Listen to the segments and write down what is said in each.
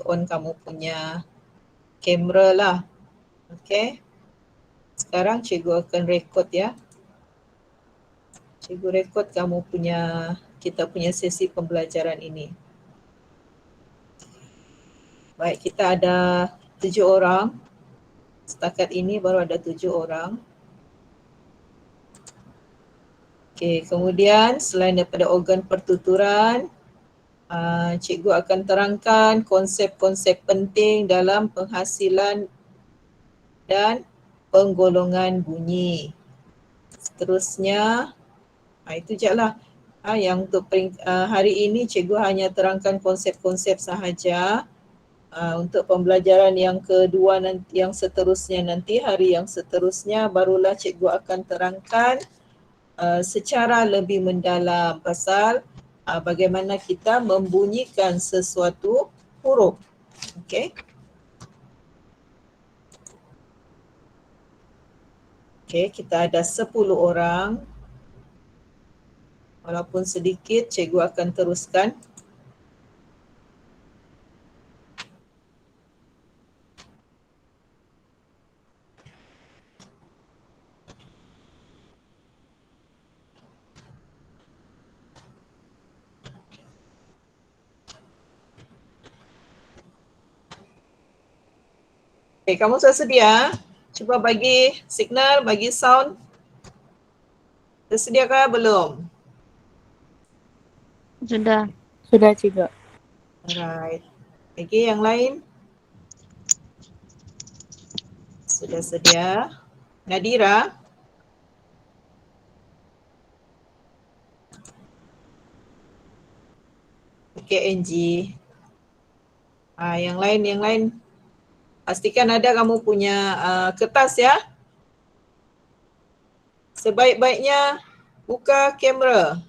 on kamu punya kamera lah. Okay. Sekarang cikgu akan rekod ya. Cikgu rekod kamu punya, kita punya sesi pembelajaran ini. Baik, kita ada 7 orang. Setakat ini baru ada 7 orang. Okey, kemudian selain daripada organ pertuturan, cikgu akan terangkan konsep-konsep penting dalam penghasilan dan penggolongan bunyi. Seterusnya, itu je lah. Yang untuk hari ini cikgu hanya terangkan konsep-konsep sahaja. Untuk pembelajaran yang kedua nanti, yang seterusnya nanti, hari yang seterusnya barulah cikgu akan terangkan secara lebih mendalam pasal bagaimana kita membunyikan sesuatu huruf. Okey. Okey, kita ada 10 orang. Walaupun sedikit, cikgu akan teruskan. Okey, kamu sudah sedia? Cuba bagi signal, bagi sound. Tersediakah belum? Sudah. Sudah cikgu. Alright. Lagi yang lain? Sudah sedia? Nadira? Okey, Angie. Yang lain. Pastikan ada kamu punya kertas ya. Sebaik-baiknya buka kamera.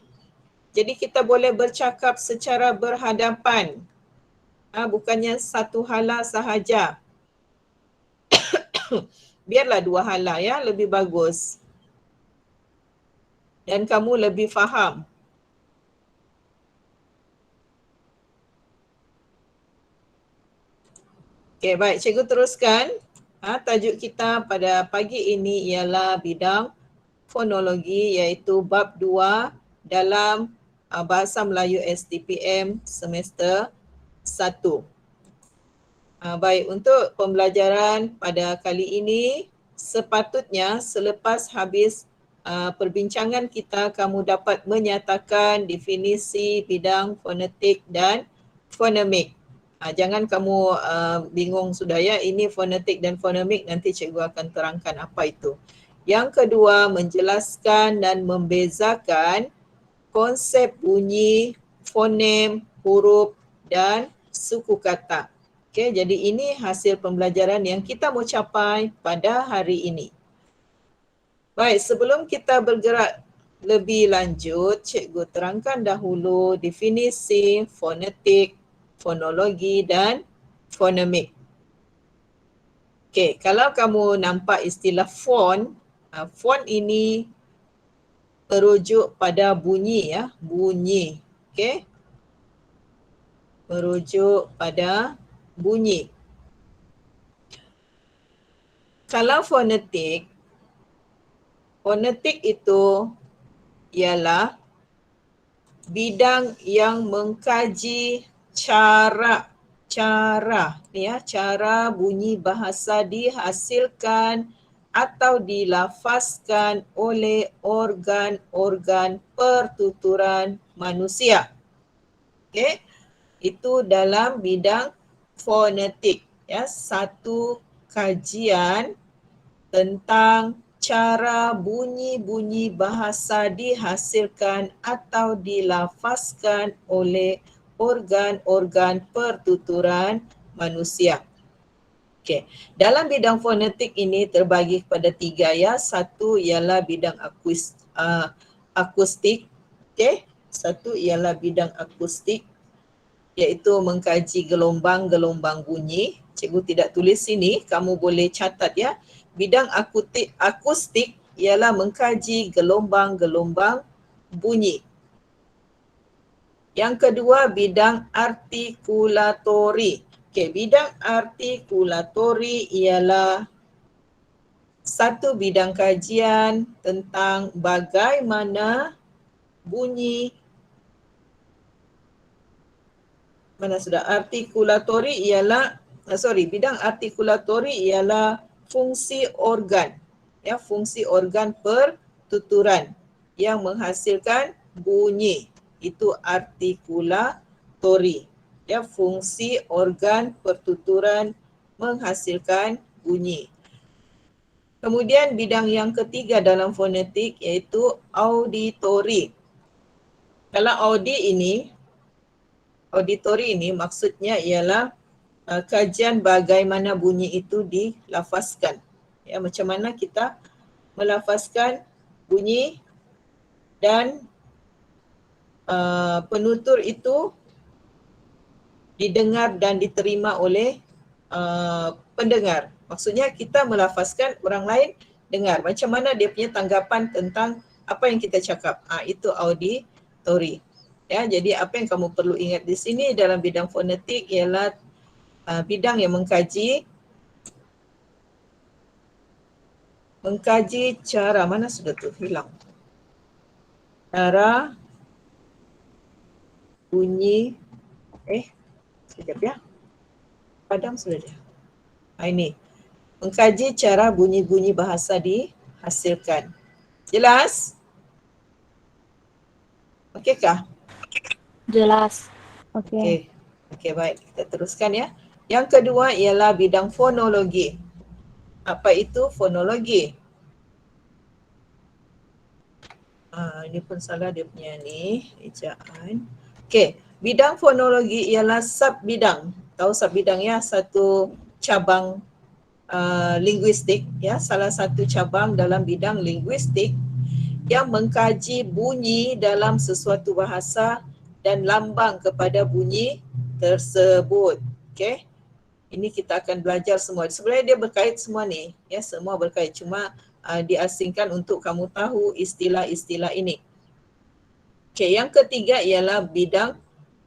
Jadi kita boleh bercakap secara berhadapan. Bukannya satu hala sahaja. Biarlah dua hala ya, lebih bagus. Dan kamu lebih faham. Okey, baik. Cikgu teruskan. Tajuk kita pada pagi ini ialah bidang fonologi, iaitu bab 2 dalam Bahasa Melayu STPM semester 1. Baik, untuk pembelajaran pada kali ini, sepatutnya selepas habis perbincangan kita, kamu dapat menyatakan definisi bidang fonetik dan fonemik. Jangan kamu bingung sudah ya, ini fonetik dan fonemik, nanti cikgu akan terangkan apa itu. Yang kedua, menjelaskan dan membezakan konsep bunyi, fonem, huruf dan suku kata. Okey, jadi ini hasil pembelajaran yang kita mau capai pada hari ini. Baik, sebelum kita bergerak lebih lanjut, cikgu terangkan dahulu definisi fonetik, fonologi dan fonemik. Okey, kalau kamu nampak istilah font, font ini merujuk pada bunyi ya, bunyi. Okey. Merujuk pada bunyi. Kalau fonetik itu ialah bidang yang mengkaji cara bunyi bahasa dihasilkan atau dilafazkan oleh organ-organ pertuturan manusia. Okey, itu dalam bidang fonetik ya, satu kajian tentang cara bunyi-bunyi bahasa dihasilkan atau dilafazkan oleh organ-organ pertuturan manusia. Okey, dalam bidang fonetik ini terbagi kepada 3 ya. Satu ialah bidang akustik. Okey, satu ialah bidang akustik, iaitu mengkaji gelombang-gelombang bunyi. Cikgu tidak tulis sini, kamu boleh catat ya. Bidang akustik ialah mengkaji gelombang-gelombang bunyi. Yang kedua, bidang artikulatori. Okey, bidang artikulatori ialah satu bidang kajian tentang bagaimana bunyi, mana sudah, artikulatori ialah bidang artikulatori ialah fungsi organ, ya, fungsi organ pertuturan yang menghasilkan bunyi, itu artikulatori, ya, fungsi organ pertuturan menghasilkan bunyi. Kemudian bidang yang ketiga dalam fonetik iaitu auditori. Kalau auditori ini maksudnya ialah kajian bagaimana bunyi itu dilafazkan. Ya, macam mana kita melafazkan bunyi dan penutur itu didengar dan diterima oleh pendengar. Maksudnya kita melafazkan, orang lain dengar. Macam mana dia punya tanggapan tentang apa yang kita cakap. Itu auditori. Ya, jadi apa yang kamu perlu ingat di sini dalam bidang fonetik ialah bidang yang mengkaji cara, mana sudah tu hilang, cara bunyi, sekejap ya, padam sudah dia. Ini mengkaji cara bunyi-bunyi bahasa dihasilkan. Jelas? Okey-kah? Jelas. Okey. Okey, baik. Kita teruskan ya. Yang kedua ialah bidang fonologi. Apa itu fonologi? Ini pun salah dia punya ni, ejaan. Okey, bidang fonologi ialah sub-bidang. Tahu sub-bidang ya, satu cabang linguistik, ya, salah satu cabang dalam bidang linguistik yang mengkaji bunyi dalam sesuatu bahasa dan lambang kepada bunyi tersebut. Okey. Ini kita akan belajar semua. Sebenarnya dia berkait semua ni, ya, semua berkait, cuma diasingkan untuk kamu tahu istilah-istilah ini. Okey, yang ketiga ialah bidang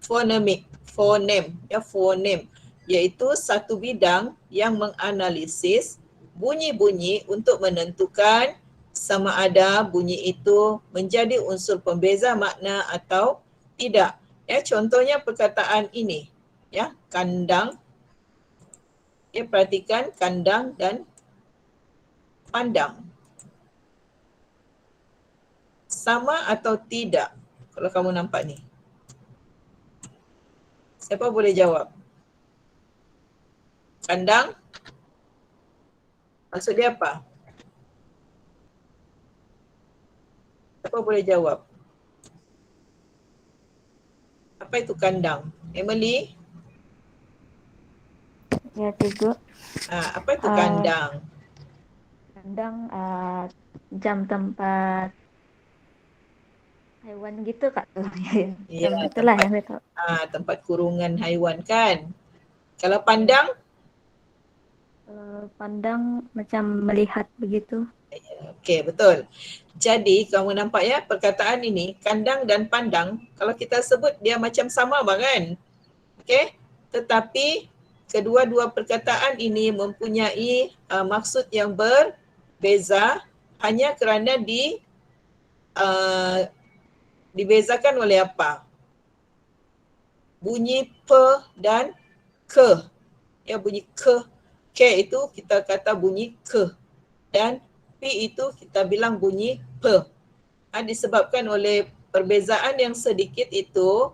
fonemik, fonem, ya, fonem, iaitu satu bidang yang menganalisis bunyi-bunyi untuk menentukan sama ada bunyi itu menjadi unsur pembeza makna atau tidak. Ya, contohnya perkataan ini, ya, kandang. Ya, perhatikan kandang dan pandang. Sama atau tidak? Kalau kamu nampak ni. Siapa boleh jawab? Kandang? Maksud dia apa? Siapa boleh jawab? Apa itu kandang? Emily? Ya, Cikgu. Apa itu kandang? Kandang jam tempat hewan gitu Kak. Ya, Itulah yang saya tahu. tempat kurungan haiwan kan. Kalau pandang? Pandang macam melihat begitu. Okey, betul. Jadi kamu nampak ya perkataan ini, kandang dan pandang, kalau kita sebut dia macam sama kan? Okey, tetapi kedua-dua perkataan ini mempunyai maksud yang berbeza hanya kerana dibezakan oleh apa? Bunyi pe dan ke. Ya, bunyi ke. Ke itu kita kata bunyi ke. Dan pi itu kita bilang bunyi pe. Disebabkan oleh perbezaan yang sedikit itu,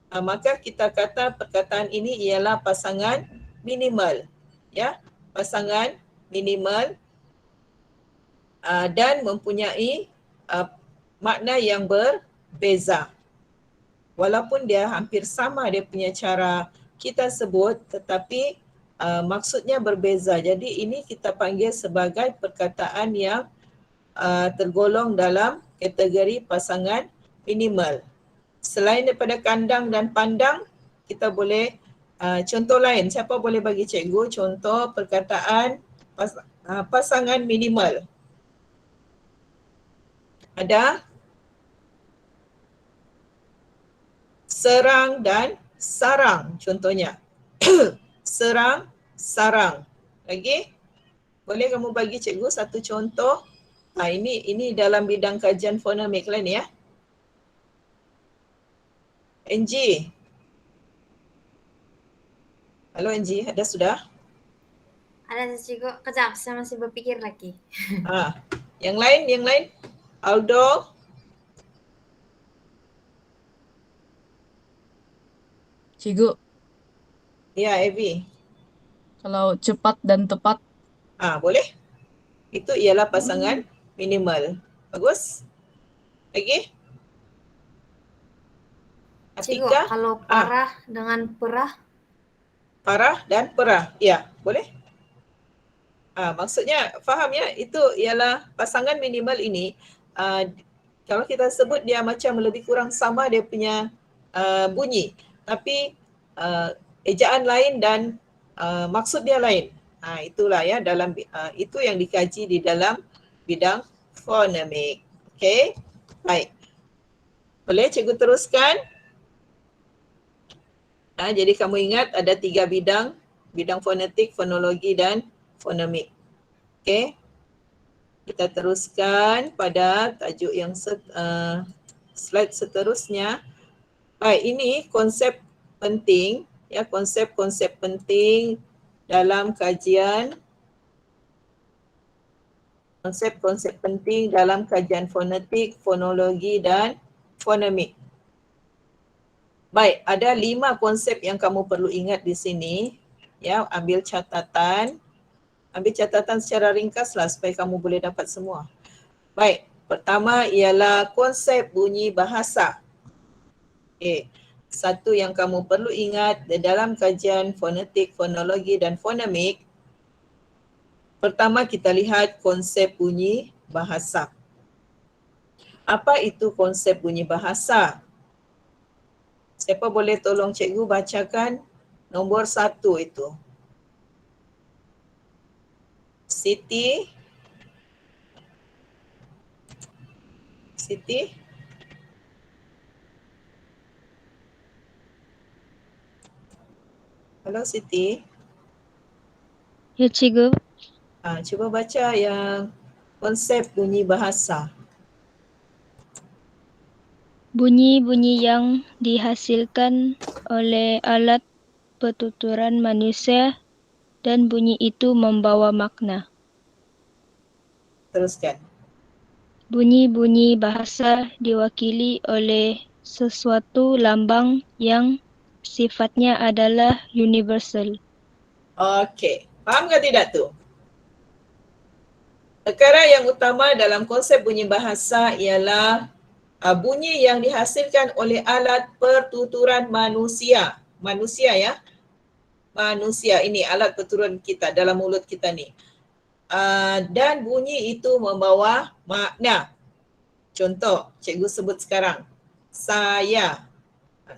maka kita kata perkataan ini ialah pasangan minimal. Ya, pasangan minimal dan mempunyai makna yang berbeza. Walaupun dia hampir sama dia punya cara kita sebut, tetapi maksudnya berbeza. Jadi ini kita panggil sebagai perkataan yang tergolong dalam kategori pasangan minimal. Selain daripada kandang dan pandang, kita boleh contoh lain. Siapa boleh bagi cikgu contoh perkataan pasangan minimal? Ada? Serang dan sarang contohnya. serang, sarang. Lagi? Boleh kamu bagi cikgu satu contoh? Ini dalam bidang kajian fonemik lah ni ya. Angie. Halo Angie, ada sudah? Ada cikgu, kejap saya masih berpikir lagi. Yang lain? Aldo? Cikgu, Ya, Evi. kalau cepat dan tepat. Boleh. Itu ialah pasangan minimal. Bagus? Lagi? Cikgu, Atika? kalau parah dengan perah? Parah dan perah. Ya, boleh? Maksudnya faham ya, itu ialah pasangan minimal ini, kalau kita sebut dia macam lebih kurang sama dia punya bunyi, tapi ejaan lain dan maksud dia lain. Itulah ya, dalam itu yang dikaji di dalam bidang fonemik. Okey, baik. Boleh cikgu teruskan? Jadi kamu ingat ada 3 bidang, bidang fonetik, fonologi dan fonemik. Okey. Kita teruskan pada tajuk yang slide seterusnya. Baik, ini konsep penting ya, konsep-konsep penting dalam kajian fonetik, fonologi dan fonemik. Baik, ada 5 konsep yang kamu perlu ingat di sini. Ya, ambil catatan secara ringkaslah supaya kamu boleh dapat semua. Baik, pertama ialah konsep bunyi bahasa. Satu yang kamu perlu ingat dalam kajian fonetik, fonologi dan fonemik, pertama kita lihat konsep bunyi bahasa. Apa itu konsep bunyi bahasa? Siapa boleh tolong cikgu bacakan nombor 1 itu? Siti? Halo Siti. Ya, cikgu. Cuba baca yang konsep bunyi bahasa. Bunyi-bunyi yang dihasilkan oleh alat pertuturan manusia dan bunyi itu membawa makna. Teruskan. Bunyi-bunyi bahasa diwakili oleh sesuatu lambang yang sifatnya adalah universal. Okey, faham ke tidak tu? Perkara yang utama dalam konsep bunyi bahasa ialah bunyi yang dihasilkan oleh alat pertuturan manusia. Manusia ya. Manusia ini alat pertuturan kita dalam mulut kita ni. Dan bunyi itu membawa makna. Contoh, cikgu sebut sekarang. Saya.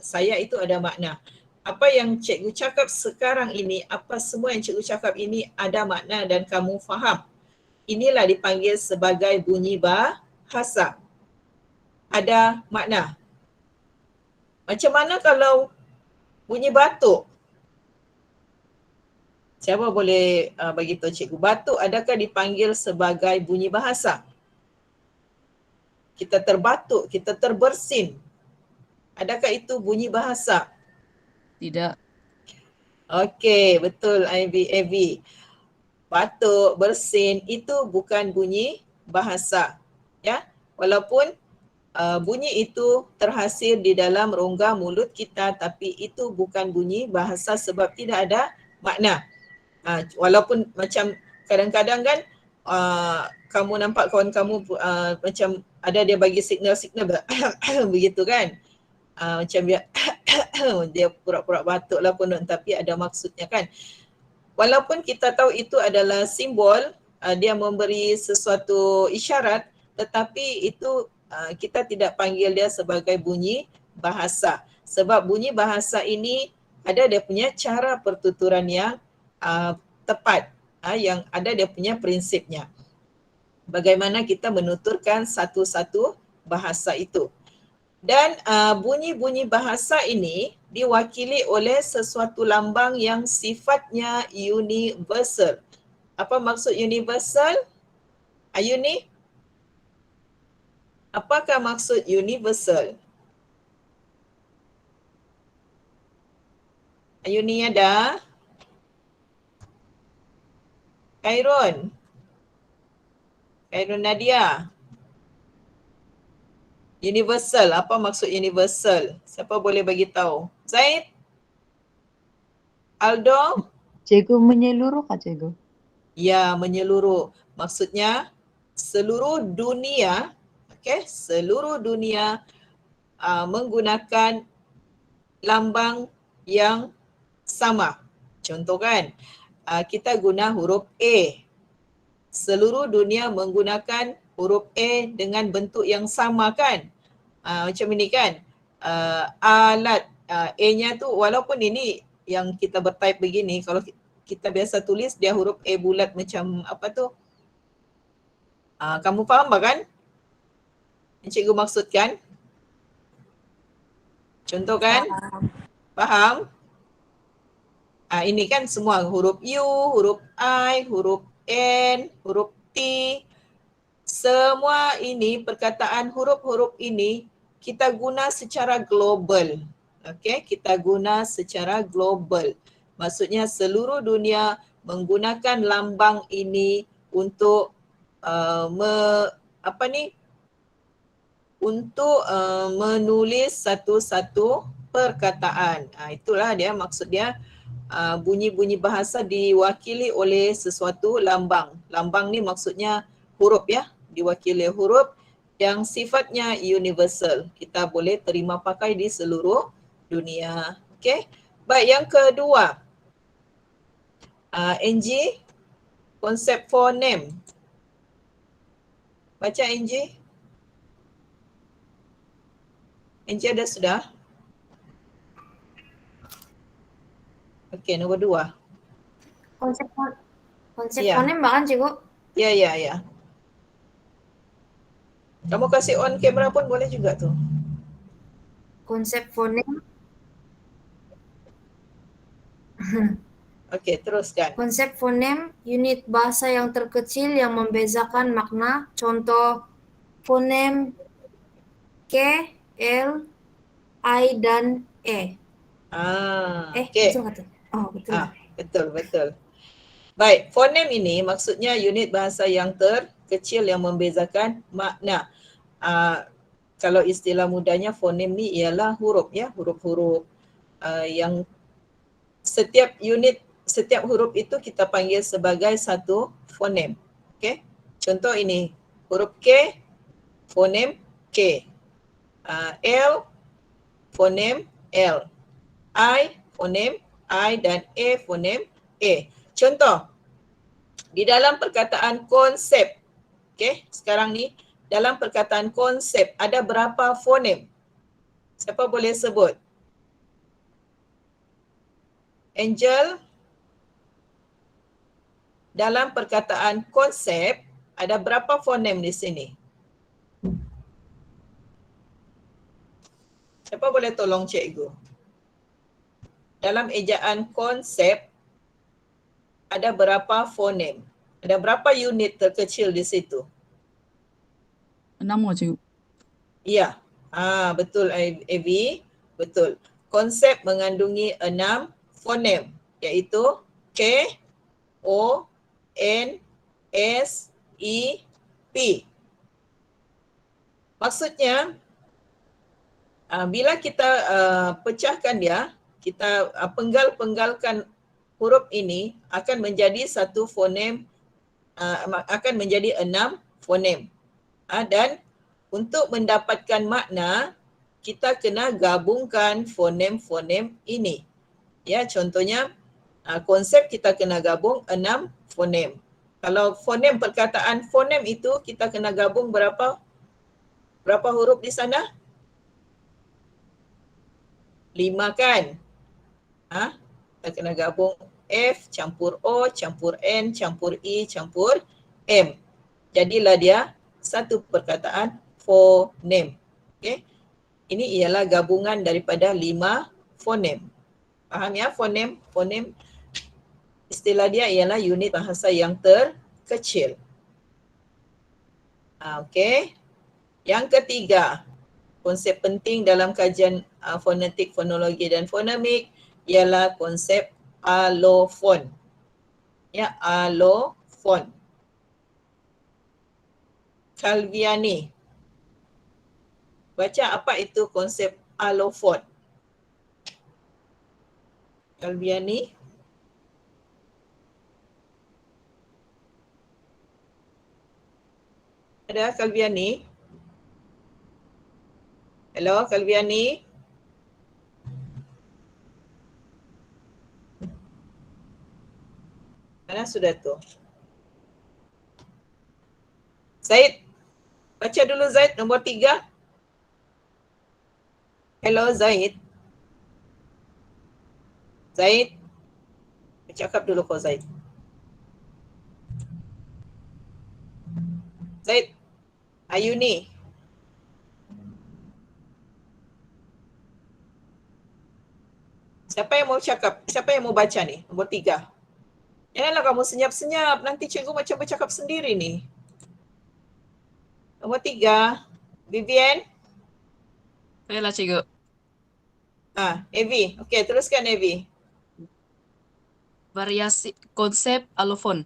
Saya itu ada makna. Apa yang cikgu cakap sekarang ini, apa semua yang cikgu cakap ini ada makna dan kamu faham. Inilah dipanggil sebagai bunyi bahasa. Ada makna. Macam mana kalau bunyi batuk? Siapa boleh bagi tahu cikgu? Batuk adakah dipanggil sebagai bunyi bahasa? Kita terbatuk, kita terbersin. Adakah itu bunyi bahasa? Tidak. Okey, betul Evi. Batuk, bersin itu bukan bunyi bahasa. Ya, walaupun bunyi itu terhasil di dalam rongga mulut kita, tapi itu bukan bunyi bahasa sebab tidak ada makna. Walaupun macam kadang-kadang kan kamu nampak kawan kamu macam ada dia bagi signal-signal begitu kan. Macam dia pura-pura batuk lah pun, tapi ada maksudnya kan. Walaupun kita tahu itu adalah simbol, dia memberi sesuatu isyarat, tetapi itu kita tidak panggil dia sebagai bunyi bahasa. Sebab bunyi bahasa ini ada dia punya cara pertuturan yang tepat, yang ada dia punya prinsipnya. Bagaimana kita menuturkan satu-satu bahasa itu. Dan bunyi-bunyi bahasa ini diwakili oleh sesuatu lambang yang sifatnya universal. Apa maksud universal? Ayuni? Apakah maksud universal? Ayuni ada? Khairun? Khairun Nadia? Universal, apa maksud universal? Siapa boleh bagi tahu? Zaid? Aldo? Cikgu menyeluruh kah cikgu? Ya, menyeluruh. Maksudnya seluruh dunia, okey, seluruh dunia menggunakan lambang yang sama. Contoh kan, kita guna huruf A. Seluruh dunia menggunakan huruf A dengan bentuk yang sama kan? Macam ini kan, alat A-nya tu walaupun ini yang kita bertype begini, kalau kita biasa tulis dia huruf A bulat macam apa tu? Kamu faham kan? Yang cikgu maksudkan? Contoh kan? Faham? Ini kan semua huruf U, huruf I, huruf N, huruf T. Semua ini perkataan huruf-huruf ini kita guna secara global. Okey, kita guna secara global. Maksudnya seluruh dunia menggunakan lambang ini untuk menulis satu-satu perkataan. Itulah dia maksud dia, bunyi-bunyi bahasa diwakili oleh sesuatu lambang. Lambang ni maksudnya huruf ya, diwakili huruf yang sifatnya universal. Kita boleh terima pakai di seluruh dunia. Okey. Baik, yang kedua. Angie, konsep fonem. Baca Angie. Angie ada sudah? Okey, nombor 2. Konsep Ya. fonem bahkan cikgu. Ya. Kamu kasih on kamera pun boleh juga tu. Konsep fonem. Okey, teruskan. Konsep fonem unit bahasa yang terkecil yang membezakan makna. Contoh fonem K, L, I dan E. Okey. Betul kata? Oh, betul. Betul. Baik, fonem ini maksudnya unit bahasa yang terkecil yang membezakan makna. Kalau istilah mudahnya fonem ni ialah huruf ya, huruf-huruf yang setiap huruf itu kita panggil sebagai satu fonem. Okey. Contoh ini, huruf K, fonem K. L, fonem L. I, fonem I dan A, fonem A. Contoh, di dalam perkataan konsep, okey, sekarang ni dalam perkataan konsep ada berapa fonem? Siapa boleh sebut? Angel, dalam perkataan konsep ada berapa fonem di sini? Siapa boleh tolong cikgu? Dalam ejaan konsep ada berapa fonem? Ada berapa unit terkecil di situ? 6 cikgu. Ya, betul Avi, betul. Konsep mengandungi 6 fonem iaitu K, O, N, S, E, P. Maksudnya bila kita pecahkan dia, kita penggal-penggalkan huruf ini akan menjadi satu fonem, akan menjadi 6 fonem. Dan untuk mendapatkan makna, kita kena gabungkan fonem-fonem ini. Ya, contohnya konsep kita kena gabung 6 fonem. Kalau fonem perkataan fonem itu kita kena gabung berapa huruf di sana? 5 kan? Kita kena gabung F campur O campur N campur I campur M. Jadilah dia satu perkataan fonem. Okay? Ini ialah gabungan daripada 5 fonem. Faham ya fonem? Fonem istilah dia ialah unit bahasa yang terkecil. Okey. Yang ketiga, konsep penting dalam kajian fonetik, fonologi dan fonemik ialah konsep alofon. Ya, alofon. Calviani. Baca apa itu konsep alofon? Calviani. Ada Calviani? Hello Calviani? Mana sudah tu? Zaid, baca dulu Zaid nombor 3. Hello Zaid. Zaid, cakap dulu kau Zaid. Zaid, Ayuni. Siapa yang mau cakap? Siapa yang mau baca ni? Nombor 3. Janganlah kamu senyap-senyap. Nanti cikgu macam bercakap sendiri ni. Nombor 3. Vivian. Saya lah cikgu. Evi. Okey, teruskan Evi. Variasi konsep alofon.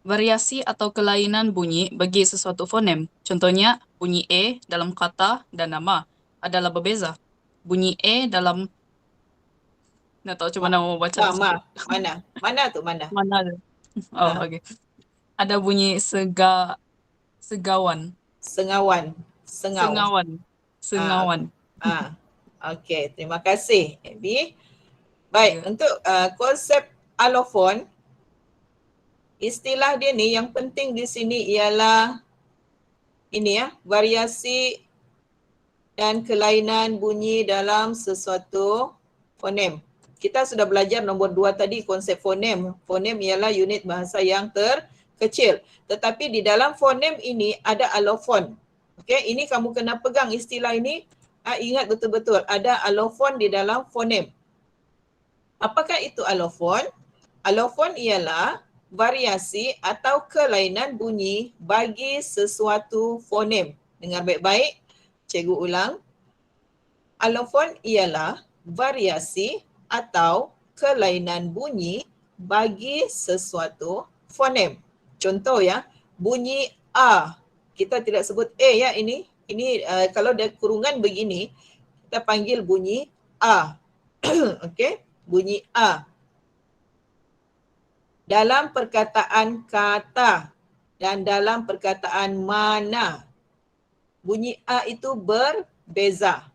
Variasi atau kelainan bunyi bagi sesuatu fonem. Contohnya, bunyi E dalam kata dan nama adalah berbeza. Bunyi E dalam... Nak tahu macam mana mau baca? Mana? Mana tu mana? Mana ada? Oh, okey. Ada bunyi segawan. Sengawan. Sengau. Sengawan. Okey, terima kasih Evi. Baik, untuk konsep alofon, istilah dia ni yang penting di sini ialah ini ya, variasi dan kelainan bunyi dalam sesuatu fonem. Kita sudah belajar nombor 2 tadi konsep fonem. Fonem ialah unit bahasa yang terkecil. Tetapi di dalam fonem ini ada alofon. Okey, ini kamu kena pegang istilah ini. Ingat betul-betul ada alofon di dalam fonem. Apakah itu alofon? Alofon ialah variasi atau kelainan bunyi bagi sesuatu fonem. Dengar baik-baik, cikgu ulang. Alofon ialah variasi atau kelainan bunyi bagi sesuatu fonem. Contoh ya, bunyi A. Kita tidak sebut A ya ini. Ini kalau dia kurungan begini, kita panggil bunyi A. Okey, bunyi A. Dalam perkataan kata dan dalam perkataan mana, bunyi A itu berbeza.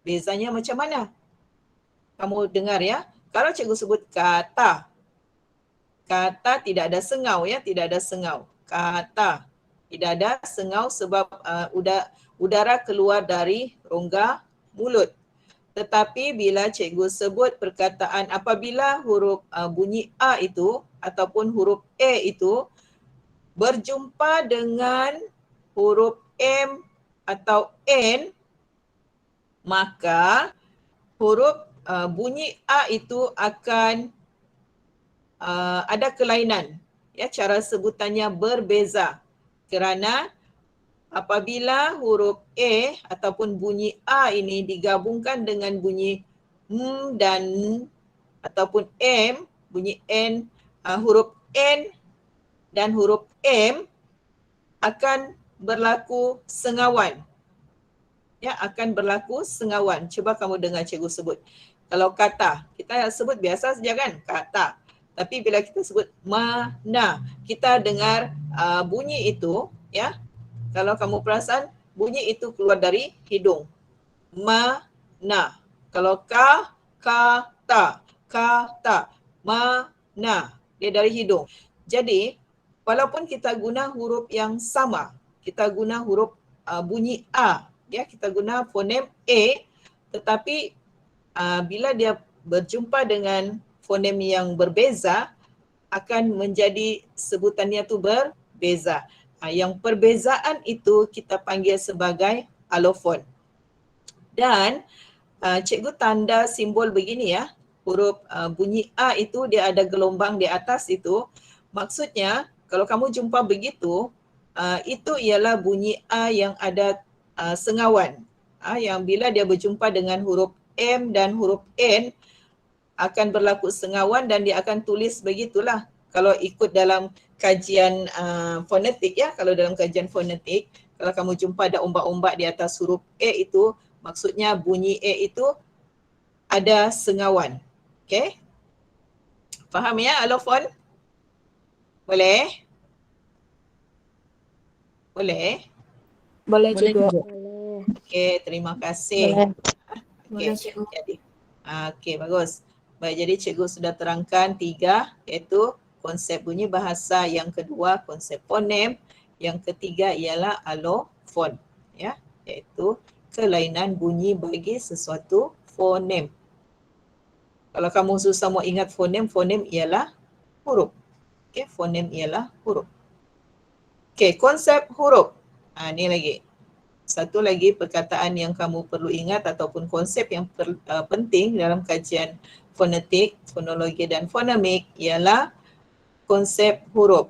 Bezanya macam mana? Kamu dengar ya. Kalau cikgu sebut kata, kata tidak ada sengau ya, tidak ada sengau. Kata tidak ada sengau sebab udara keluar dari rongga mulut. Tetapi bila cikgu sebut perkataan apabila huruf bunyi A itu ataupun huruf A itu berjumpa dengan huruf M atau N, maka huruf bunyi A itu akan ada kelainan. Ya, cara sebutannya berbeza. Kerana apabila huruf A ataupun bunyi A ini digabungkan dengan bunyi M dan ataupun M, bunyi N, huruf N dan huruf M akan berlaku sengawan. Ya, akan berlaku sengawan. Cuba kamu dengar cikgu sebut. Kalau kata, kita sebut biasa saja kan, kata. Tapi bila kita sebut mana, kita dengar bunyi itu, ya. Kalau kamu perasan, bunyi itu keluar dari hidung. Mana. Kalau kata, mana. Dia dari hidung. Jadi, walaupun kita guna huruf yang sama, kita guna huruf bunyi A, ya, kita guna fonem A, tetapi bila dia berjumpa dengan fonem yang berbeza, akan menjadi sebutannya tu berbeza. Yang perbezaan itu kita panggil sebagai alofon. Dan cikgu tanda simbol begini ya, huruf bunyi A itu dia ada gelombang di atas itu. Maksudnya kalau kamu jumpa begitu, itu ialah bunyi A yang ada sengawan. Yang bila dia berjumpa dengan huruf M dan huruf N akan berlaku sengawan dan dia akan tulis begitulah. Kalau ikut dalam kajian fonetik ya, kalau dalam kajian fonetik, kalau kamu jumpa ada ombak-ombak di atas huruf E itu, maksudnya bunyi E itu ada sengawan. Okey? Faham ya alofon? Boleh? Boleh? Boleh Boleh, juga. Cikgu. Okey, terima kasih. Boleh, Okey, Cikgu. jadi. Okey, bagus. Baik, jadi cikgu sudah terangkan 3, iaitu konsep bunyi bahasa, yang kedua konsep fonem, yang ketiga ialah alofon, ya, iaitu kelainan bunyi bagi sesuatu fonem. Kalau kamu susah mau ingat fonem, fonem ialah huruf. Okey, fonem ialah huruf. Okey, konsep huruf. Ni lagi. Satu lagi perkataan yang kamu perlu ingat ataupun konsep yang penting dalam kajian fonetik, fonologi dan fonemik ialah konsep huruf.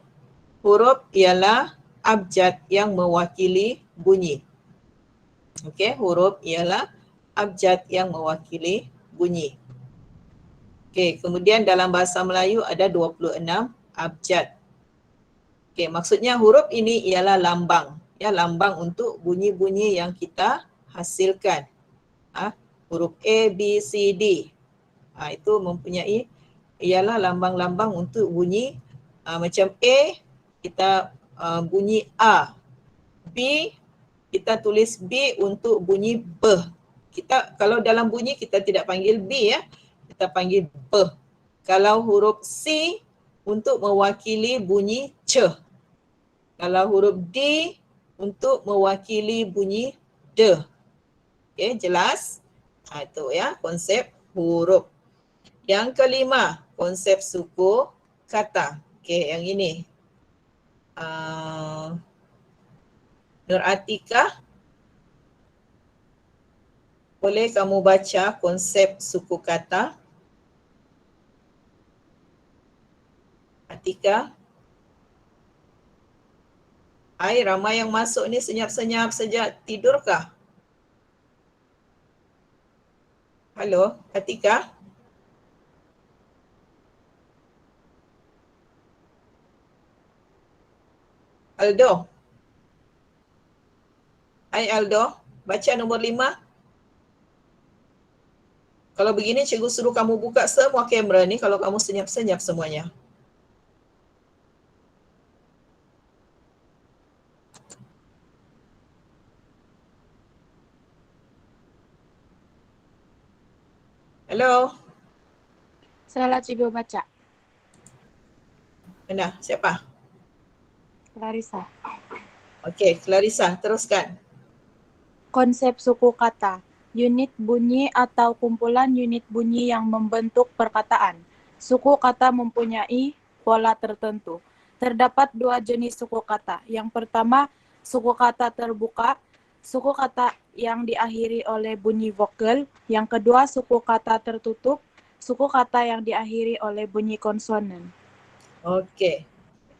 Huruf ialah abjad yang mewakili bunyi. Okey, huruf ialah abjad yang mewakili bunyi. Okey, kemudian dalam bahasa Melayu ada 26 abjad. Okey, maksudnya huruf ini ialah lambang. Ya, lambang untuk bunyi-bunyi yang kita hasilkan. Huruf A, B, C, D. Itu mempunyai ialah lambang-lambang untuk bunyi macam A, kita bunyi A. B, kita tulis B untuk bunyi B. Kita kalau dalam bunyi kita tidak panggil B ya, kita panggil B. Kalau huruf C untuk mewakili bunyi C. Kalau huruf D untuk mewakili bunyi D. Okey, jelas? Itu ya konsep huruf. Yang kelima, konsep suku kata. Okey, yang ini. Nur Atika, boleh kamu baca konsep suku kata? Atika? Ramai yang masuk ni senyap-senyap sejak tidurkah? Halo, Atika? Aldo? Aldo, baca nombor 5. Kalau begini cikgu suruh kamu buka semua kamera ni kalau kamu senyap-senyap semuanya. Halo, Salah Cikgu baca. mana? Siapa? Clarissa. Okey, Clarissa, teruskan. Konsep suku kata. Unit bunyi atau kumpulan unit bunyi yang membentuk perkataan. Suku kata mempunyai pola tertentu. Terdapat 2 jenis suku kata. Yang pertama, suku kata terbuka, suku kata yang diakhiri oleh bunyi vokal. Yang kedua, suku kata tertutup, suku kata yang diakhiri oleh bunyi konsonan. Okey.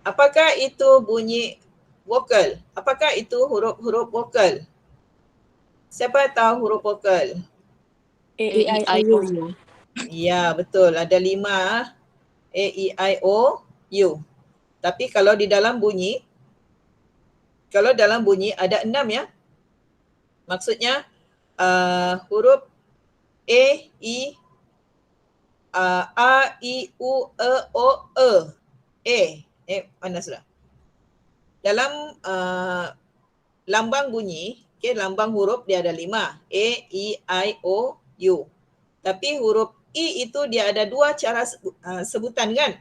Apakah itu bunyi vokal? Apakah itu huruf-huruf vokal? Siapa tahu huruf vokal? A, E, I, O, U. Ya, betul. Ada 5. A, E, I, O, U. Tapi kalau di dalam bunyi, ada 6 ya. Maksudnya huruf A, I, A, I, U, E, O, E. Mana sudah? Dalam lambang bunyi, lambang huruf dia ada 5. A, E, I, O, U. Tapi huruf I itu dia ada 2 cara sebutan kan?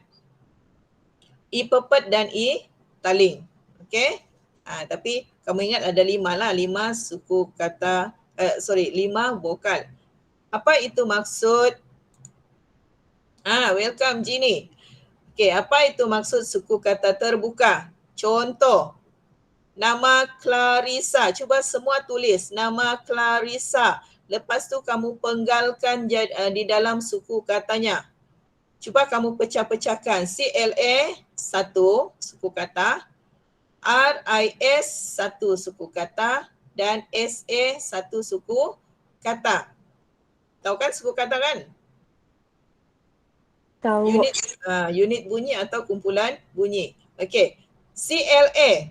I pepet dan I taling. Okey? Tapi kamu ingat ada 5 lah. 5 suku kata, 5 vokal. Apa itu maksud? Welcome Jini. Okey, apa itu maksud suku kata terbuka? Contoh, nama Clarissa. Cuba semua tulis nama Clarissa. Lepas tu kamu penggalkan di dalam suku katanya. Cuba kamu pecah-pecahkan. CLA satu suku kata, RIS satu suku kata dan SA satu suku kata. Tahu kan suku kata kan? Tahu. Unit bunyi atau kumpulan bunyi. Okey. CLA.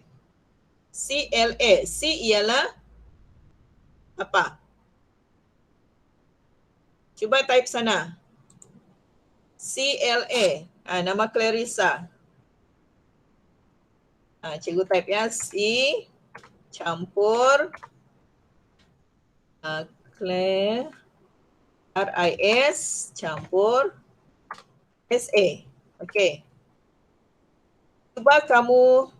C ialah apa? Cuba type sana. CLA. Nama Clarissa. Cikgu type ya. C campur Claire RIS campur SA. Okey. Cuba kamu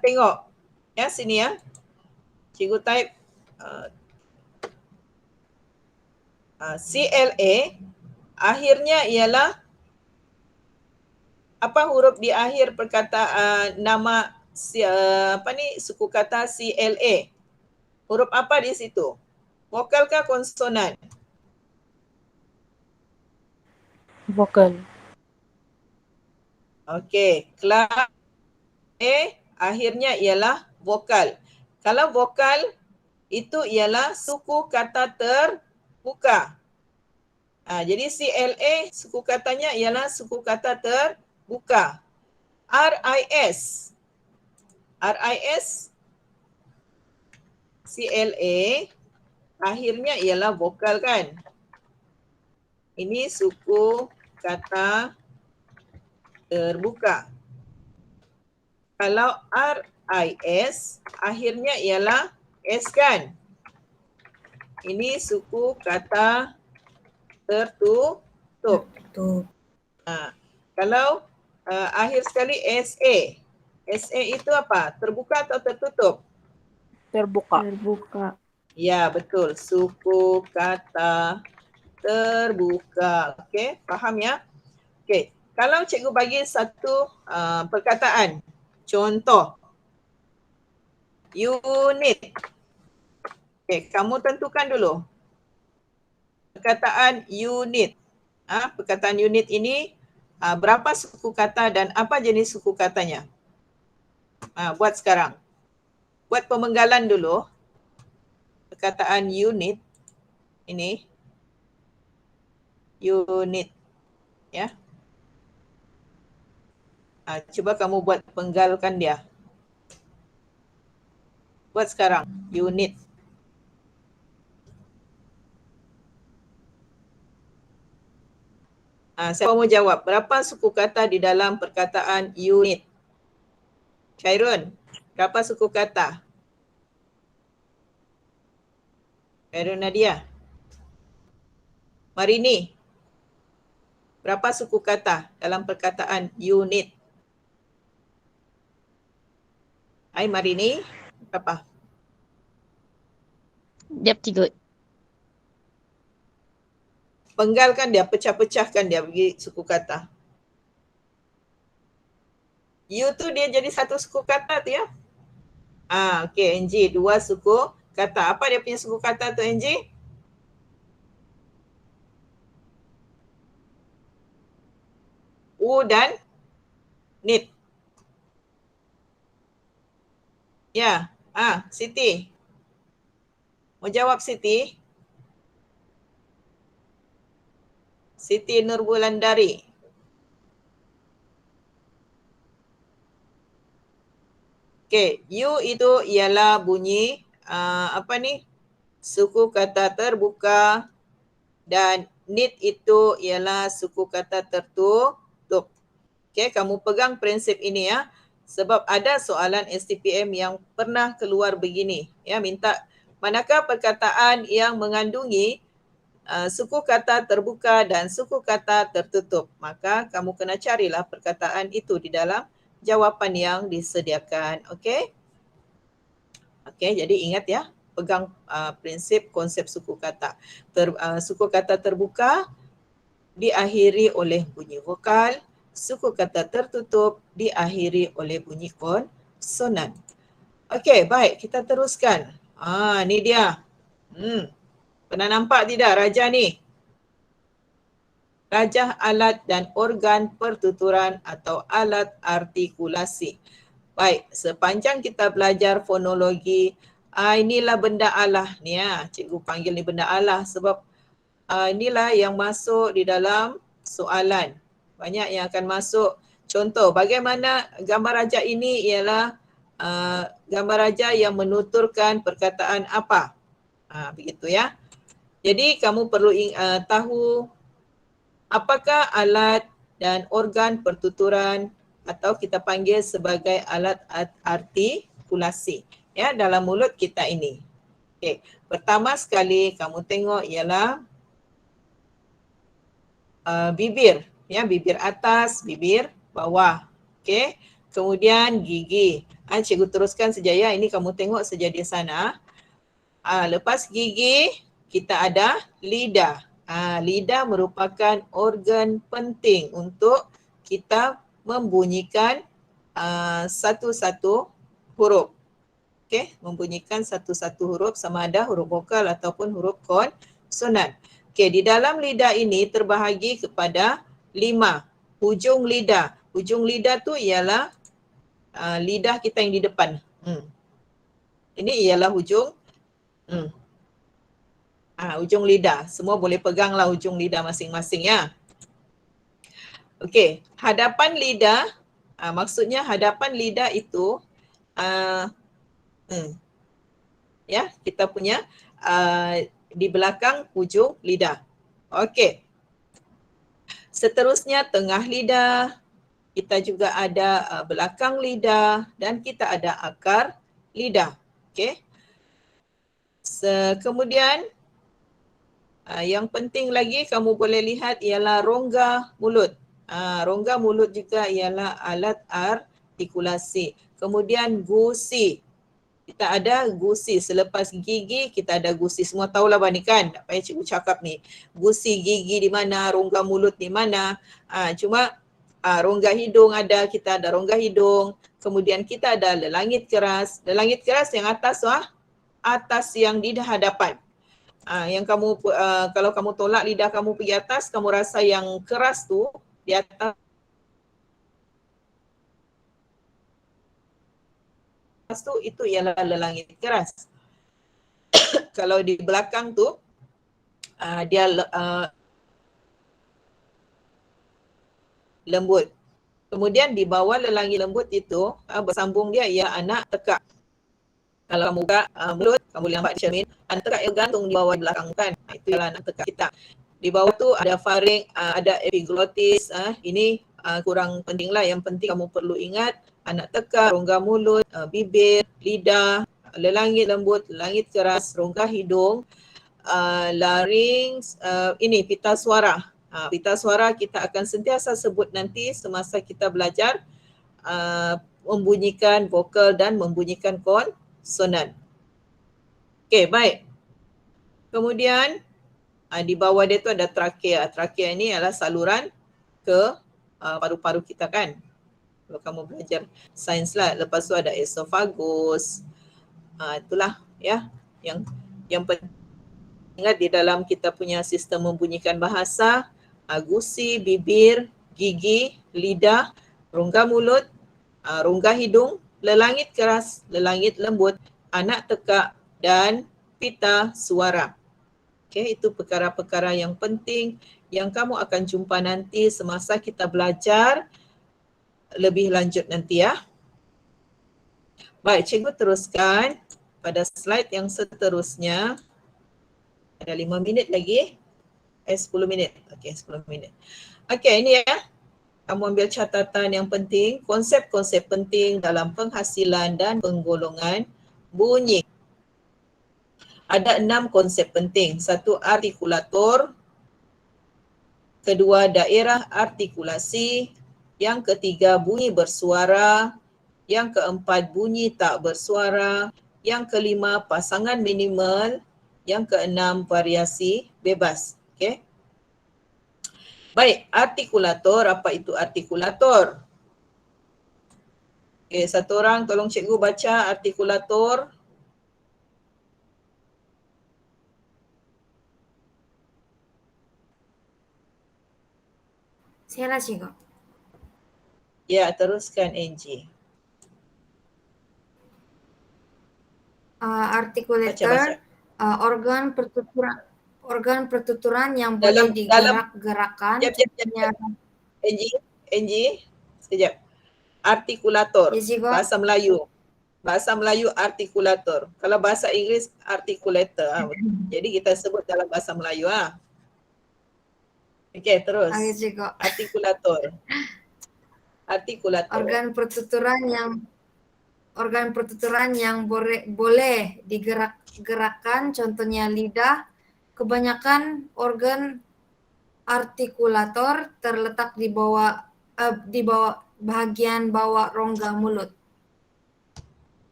tengok ya sini ya. Cikgu type CLA akhirnya ialah apa huruf di akhir perkataan nama suku kata CLA? Huruf apa di situ? Vokal kah konsonan? Vokal. Okey, kelas A akhirnya ialah vokal. Kalau vokal itu ialah suku kata terbuka. Jadi CLA suku katanya ialah suku kata terbuka. RIS CLA akhirnya ialah vokal kan? Ini suku kata terbuka. Kalau RIS akhirnya ialah S kan? Ini suku kata tertutup. Kalau akhir sekali SA itu apa? Terbuka atau tertutup? Terbuka. Terbuka. Ya, betul. Suku kata terbuka. Okey, faham ya? Okey, kalau cikgu bagi satu perkataan, contoh, unit. Okey, kamu tentukan dulu. Perkataan unit. Perkataan unit ini berapa suku kata dan apa jenis suku katanya? Buat sekarang. Buat pemenggalan dulu. Perkataan unit ini. Unit. Ya. Cuba kamu buat penggalkan dia. Buat sekarang. Unit. Siapa mau jawab? Berapa suku kata di dalam perkataan unit? Khairun, berapa suku kata? Khairun Nadia. Marini, berapa suku kata dalam perkataan unit? Hai Marini, berapa? Jap 3. Penggalkan dia, pecah-pecahkan dia bagi suku kata. U tu dia jadi satu suku kata tu ya. Okey, NG, 2 suku kata. Apa dia punya suku kata tu NG? U dan nit. Ya, Siti. Mau jawab Siti? Siti Nurbulandari. Okey, U itu ialah bunyi suku kata terbuka dan nit itu ialah suku kata tertutup. Okey, kamu pegang prinsip ini ya. Sebab ada soalan STPM yang pernah keluar begini. Ya, minta manakah perkataan yang mengandungi suku kata terbuka dan suku kata tertutup. Maka kamu kena carilah perkataan itu di dalam jawapan yang disediakan. Okey? Okey, jadi ingat ya, pegang prinsip konsep suku kata. Suku kata terbuka diakhiri oleh bunyi vokal, suku kata tertutup diakhiri oleh bunyi konsonan. Okey, baik, kita teruskan. Ni dia. Pernah nampak tidak rajah ni? Rajah alat dan organ pertuturan atau alat artikulasi. Baik, sepanjang kita belajar fonologi, inilah benda Allah ni ya. Cikgu panggil ni benda Allah sebab inilah yang masuk di dalam soalan. Banyak yang akan masuk. Contoh, bagaimana gambar rajah ini ialah gambar rajah yang menuturkan perkataan apa. Begitu ya. Jadi kamu perlu tahu apakah alat dan organ pertuturan atau kita panggil sebagai alat artikulasi ya dalam mulut kita ini. Okey, pertama sekali kamu tengok ialah bibir ya, bibir atas, bibir bawah. Okey, kemudian gigi. Cikgu teruskan saja ya, ini kamu tengok saja di sana. Lepas gigi kita ada lidah. Lidah merupakan organ penting untuk kita membunyikan satu-satu huruf. Okey, membunyikan satu-satu huruf sama ada huruf vokal ataupun huruf konsonan. Okey, di dalam lidah ini terbahagi kepada 5 hujung lidah. Hujung lidah tu ialah lidah kita yang di depan. Ini ialah hujung ujung lidah. Semua boleh peganglah ujung lidah masing-masing ya. Okey, hadapan lidah, maksudnya hadapan lidah itu ya, kita punya di belakang hujung lidah. Okey. Seterusnya tengah lidah, kita juga ada belakang lidah dan kita ada akar lidah. Okey. Kemudian yang penting lagi kamu boleh lihat ialah rongga mulut. Rongga mulut juga ialah alat artikulasi. Kemudian gusi. Kita ada gusi. Selepas gigi kita ada gusi. Semua tahulah Bani kan? Tak payah cikgu cakap ni. Gusi gigi di mana, rongga mulut di mana. Cuma rongga hidung ada, kita ada rongga hidung. Kemudian kita ada lelangit keras. Lelangit keras yang atas atas yang di hadapan. Yang kamu kalau kamu tolak lidah kamu pergi atas, kamu rasa yang keras tu di atas tu itu ialah lelangit keras. Kalau di belakang tu dia lembut. Kemudian di bawah lelangit lembut itu bersambung dia ia anak tekak. Kalau kamu buka mulut, kamu boleh nampak cermin. Anak tekak yang gantung di bawah belakang kan. Itu ialah anak tekak kita. Di bawah tu ada faring, ada epiglottis. Ini kurang penting lah. Yang penting kamu perlu ingat anak tekak, rongga mulut, bibir, lidah, lelangit lembut, lelangit keras, rongga hidung, larynx, ini pita suara. Pita suara kita akan sentiasa sebut nanti semasa kita belajar membunyikan vokal dan membunyikan konsonan. Okey, baik. Kemudian di bawah dia tu ada trakea. Trakea ini adalah saluran ke paru-paru kita kan. Kalau kamu belajar sains lah. Lepas tu ada esophagus. Itulah ya yang penting. Ingat di dalam kita punya sistem membunyikan bahasa, gusi, bibir, gigi, lidah, rongga mulut, rongga hidung, lelangit keras, lelangit lembut, anak tekak dan pita suara. Okey, itu perkara-perkara yang penting yang kamu akan jumpa nanti semasa kita belajar lebih lanjut nanti ya. Baik, cikgu teruskan pada slide yang seterusnya. Ada 5 minit lagi. 10 minit. Okey, 10 minit. Okey, ini ya. Kamu ambil catatan yang penting, konsep-konsep penting dalam penghasilan dan penggolongan bunyi. Ada 6 konsep penting. 1, artikulator. Kedua, daerah artikulasi. Yang ketiga, bunyi bersuara. Yang keempat, bunyi tak bersuara. Yang kelima, pasangan minimal. Yang keenam, variasi bebas. Okey. Baik, artikulator. Apa itu artikulator? Okey, satu orang tolong cikgu baca artikulator. Saya lah cikgu. Ya, teruskan Angie. Articulator, Baca. organ pertuturan yang Dalam- boleh digerak-gerakkan. Jap. Angie, sekejap. Artikulator, Ya, cikgu. Bahasa Melayu artikulator. Kalau bahasa Inggeris articulator. Jadi kita sebut dalam bahasa Melayu. Okey, terus. Oke, cikgu. Artikulator. Organ pertuturan yang boleh digerak-gerakkan, contohnya lidah. Kebanyakan organ artikulator terletak di bawah bahagian bawah rongga mulut.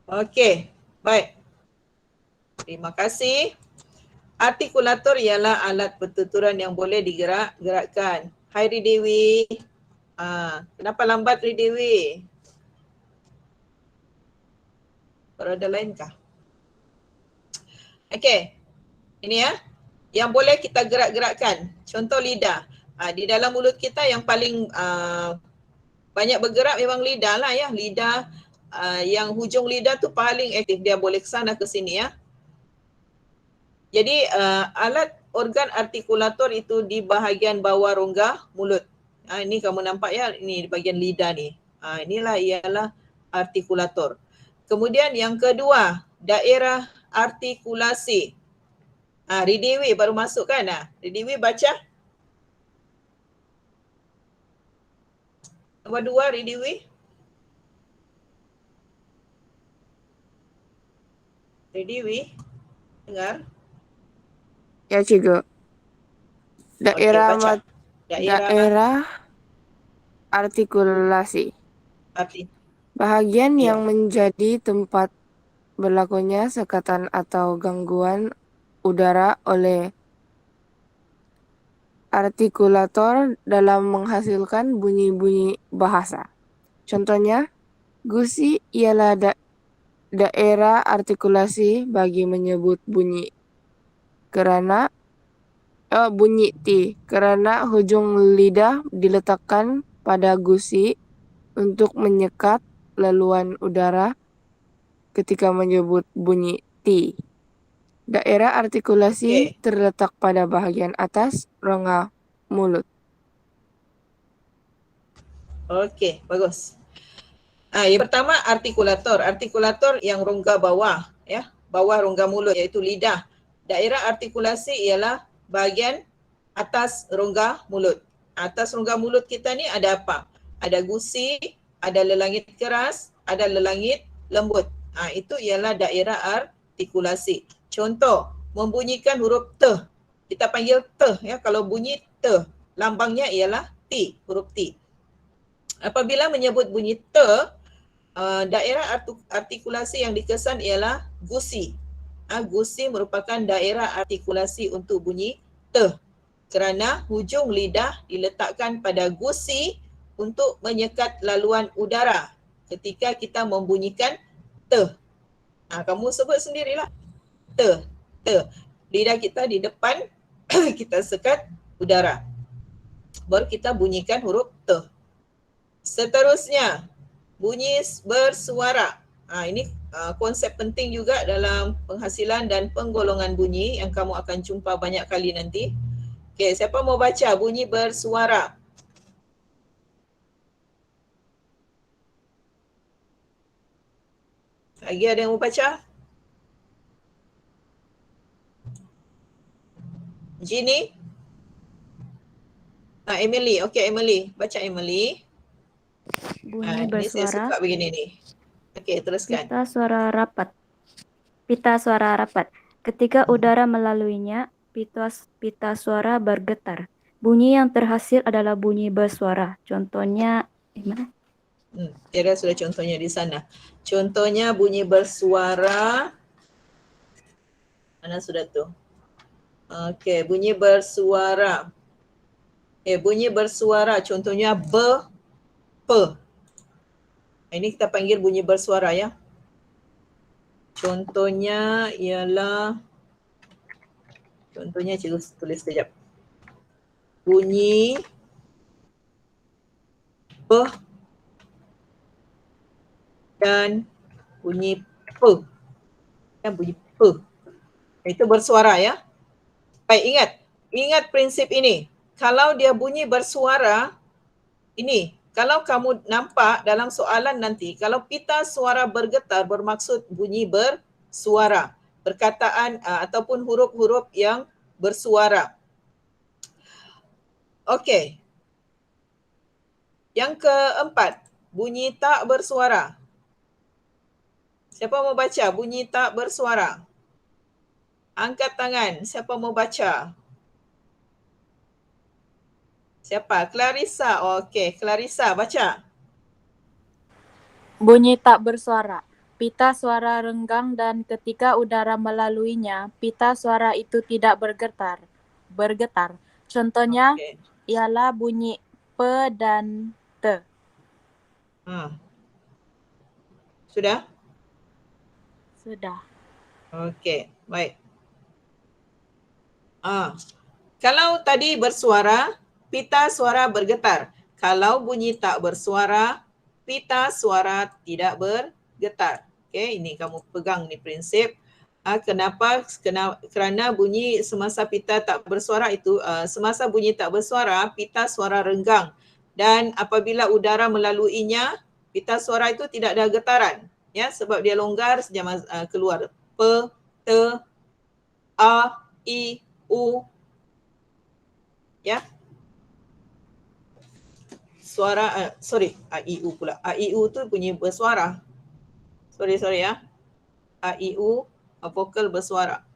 Okey, baik. Terima kasih. Artikulator ialah alat pertuturan yang boleh digerakkan. Hai Ridewi. Kenapa lambat Ridewi? Baru ada lain kah? Okey. Ini ya. Yang boleh kita gerak-gerakkan. Contoh lidah. Di dalam mulut kita yang paling banyak bergerak memang lidah lah ya. Lidah yang hujung lidah tu paling aktif. Dia boleh ke sana ke sini ya. Jadi alat organ artikulator itu di bahagian bawah rongga mulut. Ini kamu nampak ya, ini di bahagian lidah ni. Inilah ialah artikulator. Kemudian yang kedua, daerah artikulasi. Ridewi baru masuk kan? Ridewi baca. Nombor 2 Ridewi. Ridewi, dengar? Ya, cikgu. Daerah Okey, baca. daerah artikulasi. Bahagian Ya. yang menjadi tempat berlakunya sekatan atau gangguan udara oleh artikulator dalam menghasilkan bunyi-bunyi bahasa. Contohnya, gusi ialah daerah artikulasi bagi menyebut bunyi bunyi T kerana hujung lidah diletakkan pada gusi untuk menyekat laluan udara ketika menyebut bunyi T. Daerah artikulasi terletak pada bahagian atas rongga mulut. Okey, bagus. Yang pertama artikulator. Artikulator yang rongga bawah ya, bawah rongga mulut iaitu lidah. Daerah artikulasi ialah bahagian atas rongga mulut. Atas rongga mulut kita ni ada apa? Ada gusi, ada lelangit keras, ada lelangit lembut. Itu ialah daerah artikulasi. Contoh, membunyikan huruf T. Kita panggil T ya. Kalau bunyi T, lambangnya ialah T, huruf T. Apabila menyebut bunyi T, daerah artikulasi yang dikesan ialah gusi. Gusi merupakan daerah artikulasi untuk bunyi T kerana hujung lidah diletakkan pada gusi untuk menyekat laluan udara ketika kita membunyikan T. Kamu sebut sendirilah. T. Lidah kita di depan, kita sekat udara. Baru kita bunyikan huruf T. Seterusnya, bunyi bersuara. Ini konsep penting juga dalam penghasilan dan penggolongan bunyi yang kamu akan jumpa banyak kali nanti. Okey, siapa mau baca bunyi bersuara? Lagi ada yang mau baca? Jeannie? Emily. Okey, Emily. Baca Emily. Bunyi Ini saya bersuara. suka begini ni. Okey, teruskan. Pita suara rapat. Ketika udara melaluinya, pita suara bergetar. Bunyi yang terhasil adalah bunyi bersuara. Contohnya, mana? Kira sudah contohnya di sana. Contohnya bunyi bersuara. Mana sudah tu? Okey, bunyi bersuara. Bunyi bersuara contohnya pe. Ini kita panggil bunyi bersuara ya. Contohnya ialah, contohnya cikgu tulis sekejap. Bunyi P dan bunyi P. Dan bunyi P. Itu bersuara ya. Baik, ingat prinsip ini. Kalau dia bunyi bersuara, ini, kalau kamu nampak dalam soalan nanti, kalau pita suara bergetar bermaksud bunyi bersuara. Perkataan ataupun huruf-huruf yang bersuara. Okey. Yang keempat, bunyi tak bersuara. Siapa mau baca bunyi tak bersuara? Angkat tangan. Siapa mau baca? Siapa? Clarissa. Okey, Clarissa baca. Bunyi tak bersuara. Pita suara renggang dan ketika udara melaluinya, pita suara itu tidak bergetar. Contohnya Okey. ialah bunyi P dan T. Sudah? Sudah. Okey, baik. Kalau tadi bersuara, pita suara bergetar. Kalau bunyi tak bersuara, pita suara tidak bergetar. Okey, ini kamu pegang ni prinsip. Kenapa? Kerana bunyi semasa pita tak bersuara itu, semasa bunyi tak bersuara, pita suara renggang. Dan apabila udara melaluinya, pita suara itu tidak ada getaran. Ya, sebab dia longgar sejak keluar. P, T, A, I, U. Ya. Suara, A, I, U pula. A, I, U tu bunyi bersuara. Sorry ya. A, I, U, vokal bersuara.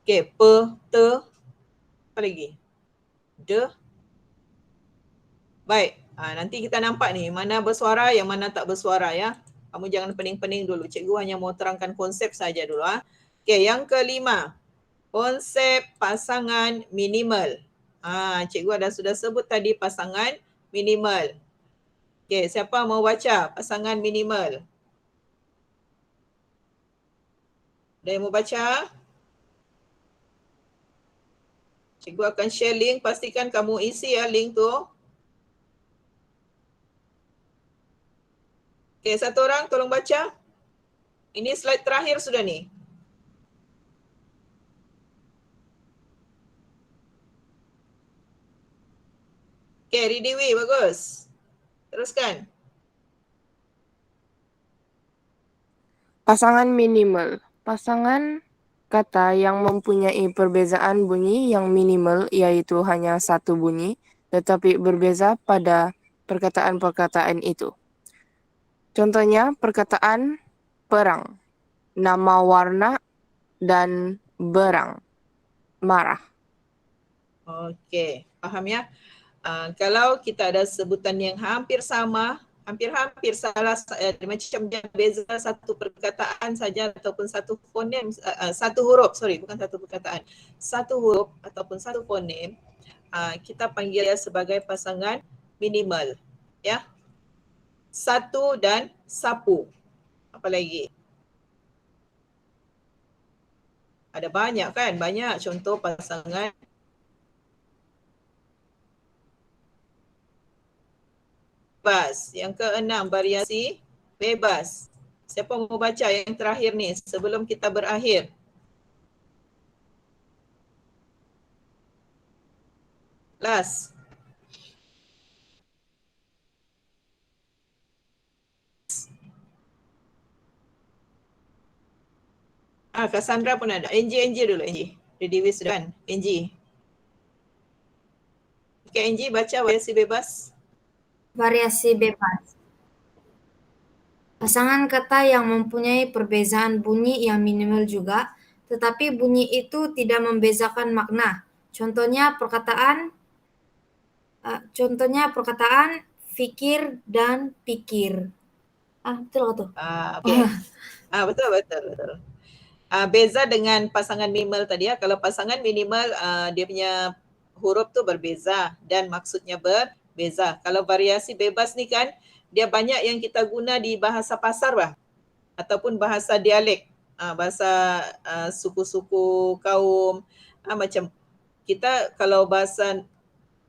Okey, P, T, apa lagi? D. Baik, nanti kita nampak ni mana bersuara yang mana tak bersuara ya. Kamu jangan pening-pening dulu. Cikgu hanya mau terangkan konsep saja dulu. Okey, yang kelima. Konsep pasangan minimal. Cikgu sudah sebut tadi pasangan minimal. Okey, siapa mau baca pasangan minimal? Ada yang mau baca? Cikgu akan share link. Pastikan kamu isi ya link tu. Okey, satu orang tolong baca. Ini slide terakhir sudah ni. Okey, Ridiwi, bagus. Teruskan. Pasangan minimal. Pasangan kata yang mempunyai perbezaan bunyi yang minimal yaitu hanya satu bunyi tetapi berbeza pada perkataan-perkataan itu. Contohnya perkataan perang, nama warna, dan berang, marah. Okey, faham ya? Kalau kita ada sebutan yang hampir sama, hampir salah, macam dia beza satu perkataan saja ataupun satu fonem, satu huruf, bukan satu perkataan. Satu huruf ataupun satu fonem, kita panggil dia sebagai pasangan minimal. Ya. Satu dan sapu. Apa lagi? Ada banyak kan? Banyak contoh pasangan bebas. Yang keenam, variasi bebas. Siapa mau baca yang terakhir ni sebelum kita berakhir? Last. Cassandra pun ada. Angie dulu, Angie. Dewi sudah kan? Angie. Okay, Angie baca variasi bebas. Variasi bebas. Pasangan kata yang mempunyai perbezaan bunyi yang minimal juga, tetapi bunyi itu tidak membezakan makna. Contohnya perkataan fikir dan pikir. Betul nggak tuh? Okay. Betul. Beza dengan pasangan minimal tadi ya. Kalau pasangan minimal dia punya huruf tu berbeza dan maksudnya berbeza. Kalau variasi bebas ni kan dia banyak yang kita guna di bahasa pasar lah ataupun bahasa dialek, bahasa suku-suku kaum, macam kita kalau bahasa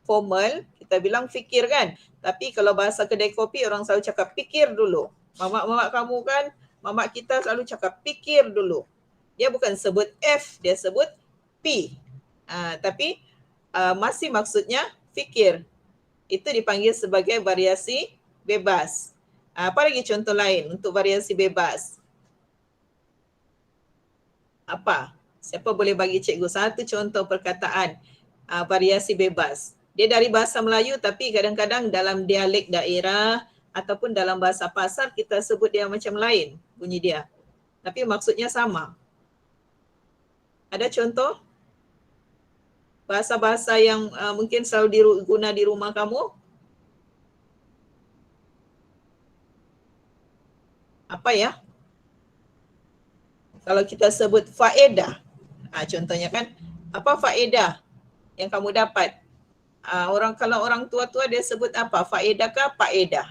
formal, kita bilang fikir kan. Tapi kalau bahasa kedai kopi orang selalu cakap pikir dulu. Mamak-mamak kamu kan, mamak kita selalu cakap pikir dulu. Dia bukan sebut F, dia sebut P. Tapi masih maksudnya fikir. Itu dipanggil sebagai variasi bebas. Apa lagi contoh lain untuk variasi bebas? Apa? Siapa boleh bagi cikgu satu contoh perkataan variasi bebas? Dia dari bahasa Melayu tapi kadang-kadang dalam dialek daerah ataupun dalam bahasa pasar kita sebut dia macam lain bunyi dia. Tapi maksudnya sama. Ada contoh? Bahasa-bahasa yang mungkin selalu diguna di rumah kamu? Apa ya? Kalau kita sebut faedah. Contohnya kan, apa faedah yang kamu dapat? Kalau orang tua-tua dia sebut apa? Faedah ke faedah?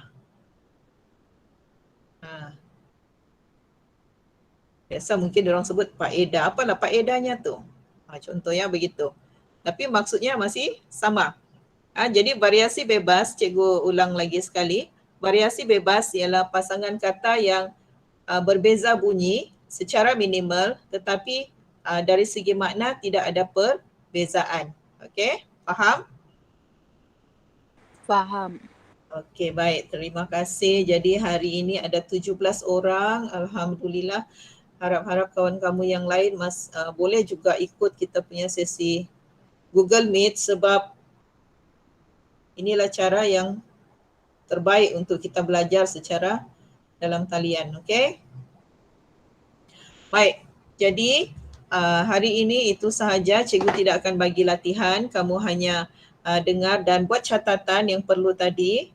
Biasa mungkin orang sebut faedah. Apalah faedahnya tu? Contohnya begitu. Tapi maksudnya masih sama. Jadi variasi bebas, cikgu ulang lagi sekali. Variasi bebas ialah pasangan kata yang berbeza bunyi secara minimal tetapi dari segi makna tidak ada perbezaan. Okey, faham? Faham. Okey, baik. Terima kasih. Jadi hari ini ada 17 orang. Alhamdulillah. Harap-harap kawan kamu yang lain boleh juga ikut kita punya sesi Google Meet sebab inilah cara yang terbaik untuk kita belajar secara dalam talian. Okey? Baik. Jadi hari ini itu sahaja. Cikgu tidak akan bagi latihan. Kamu hanya dengar dan buat catatan yang perlu tadi.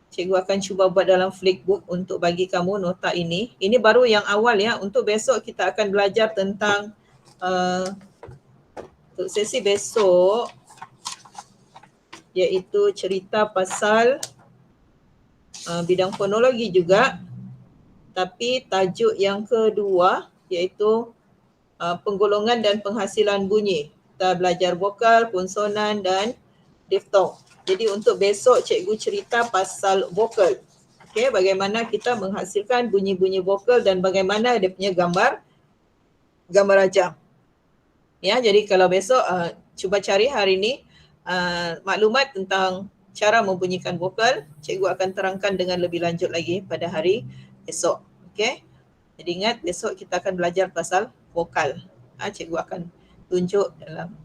Cikgu akan cuba buat dalam Flipbook untuk bagi kamu nota ini. Ini baru yang awal ya. Untuk besok kita akan belajar tentang untuk sesi besok iaitu cerita pasal bidang fonologi juga. Tapi tajuk yang kedua iaitu penggolongan dan penghasilan bunyi. Kita belajar vokal, konsonan dan diftong. Jadi untuk besok cikgu cerita pasal vokal. Okey, bagaimana kita menghasilkan bunyi-bunyi vokal dan bagaimana dia punya gambar rajam. Ya, jadi kalau besok cuba cari hari ini maklumat tentang cara membunyikan vokal, cikgu akan terangkan dengan lebih lanjut lagi pada hari esok. Okey. Jadi ingat besok kita akan belajar pasal vokal. Cikgu akan tunjuk dalam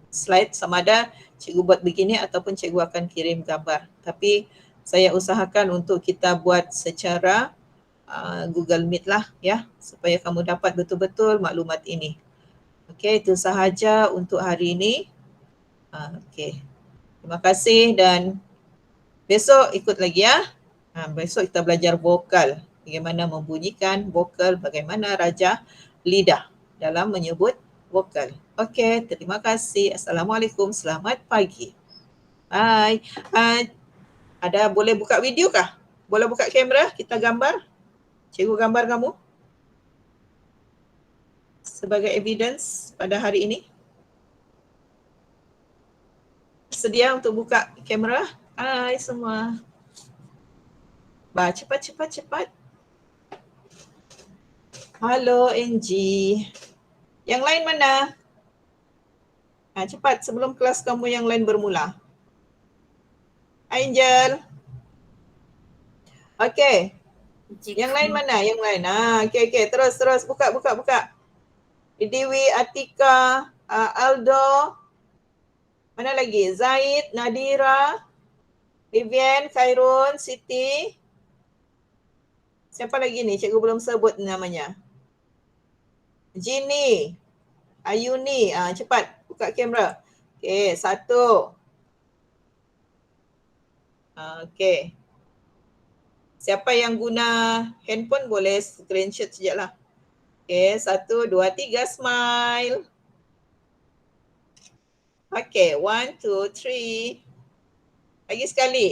slide sama ada cikgu buat begini ataupun cikgu akan kirim gambar. Tapi saya usahakan untuk kita buat secara Google Meet lah ya, supaya kamu dapat betul-betul maklumat ini. Okey, itu sahaja untuk hari ini. Okey. Terima kasih dan besok ikut lagi ya. Besok kita belajar vokal. Bagaimana membunyikan vokal, bagaimana raja lidah dalam menyebut vokal. Okey, terima kasih. Assalamualaikum, selamat pagi. Bye. Ada boleh buka video kah? Boleh buka kamera, kita gambar? Cikgu gambar kamu sebagai evidence pada hari ini. Sedia untuk buka kamera? Hai semua. Cepat. Halo Angie. Yang lain mana? Cepat sebelum kelas kamu yang lain bermula. Angel. Okey. Yang lain mana? Yang lain. Okey. Terus buka. Dewi, Atika, Aldo. Mana lagi? Zaid, Nadira, Vivian, Khairun, Siti. Siapa lagi ni? Cikgu belum sebut namanya. Jini, Ayuni. Cepat buka kamera. Okey, 1. Okey. Siapa yang guna handphone boleh screenshot sekejaplah. Okey, 1, 2, 3, smile. Okey, 1, 2, 3. Lagi sekali.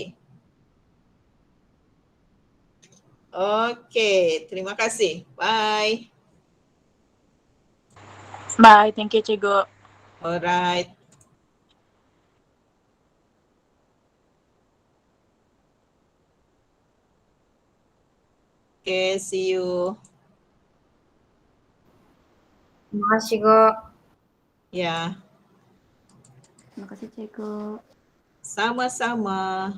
Okey, terima kasih. Bye. Bye, thank you cikgu. Alright. Okay, see you. Terima kasih, Go. Ya, Terima kasih, Cikgu. sama-sama.